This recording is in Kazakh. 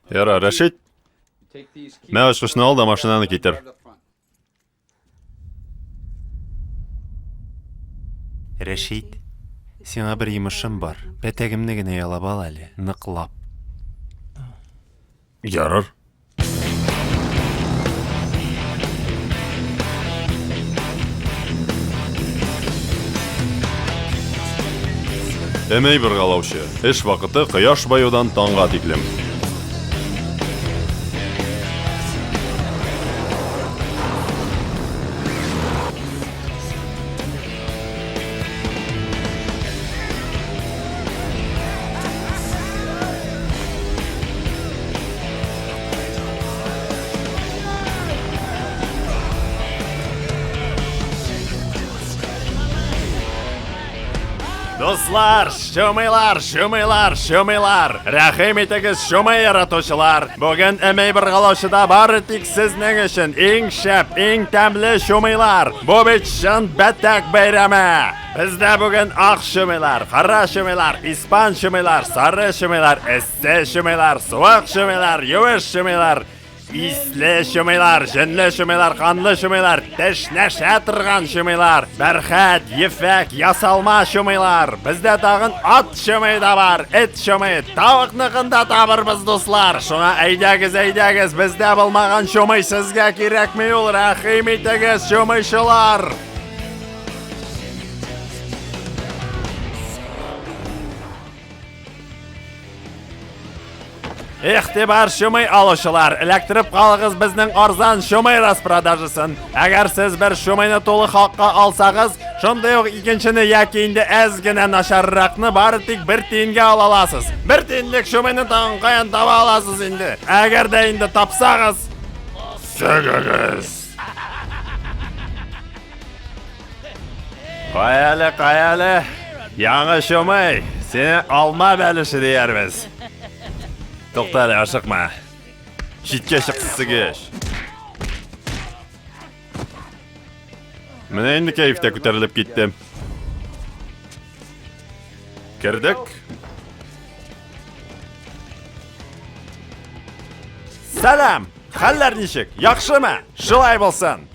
Yara, Rashid, mən açqışını al da maşınanı getir. Рәшит, сиңа бер йомышым бар. Пәтәгемне генә ялап ал әле, ныклап. Ярар. Әмәй бір қалаушы, эш вақыты қияш баюдан таңға тиклем. Dostlar, şumeylar. Рәхим итегез, шумай яратучылар. Бүген әмәй бір қалаушыда бары тик сезнең өчен иң шәп, иң тәмле шумейлар. Бу бит шын бәтәк бәйрәме. Бездә бүген ак шумейлар, кара шумейлар, испан шумейлар, сары шумейлар, эссе шумейлар, суык шумейлар, юеш шумейлар. Исле шумейлар, жынлы шумейлар, канлы шумейлар, тешнәшә торган шумейлар, бәрхәт, ефәк, ясалма шумейлар. Бездә тагын ат шумей да бар, эт шумей, тавыкныкында табырбыз дуслар. Шуңа әйдәгез, бездә булмаган шумей сезгә кирәкми ул, рәхим итегез шумейчылар. İxtibar şumay alışılar, elektrip qalığız bizning arzan şumay rasprodajisin. Əgər siz bir şumayni tolu haqqa alsağız, şunday yox ikinchini yoki indi əzginə naşarraqni bari tik bir tiyinga alalasız. Bir tiyinlik şumayni tanqayan taba alasız indi. Əgər də indi tapsağız, sögügüz. Qayali, yanı şumay, seni alma bəlişi deyərmiz. To'xtali, ashiqma. Shitga shiqqisi kesh. Mana endi kayfda ko'tarilib ketdim. Kirdik. Salam. Hallar nishik? Yaxshimi? Shulay bo'lsin.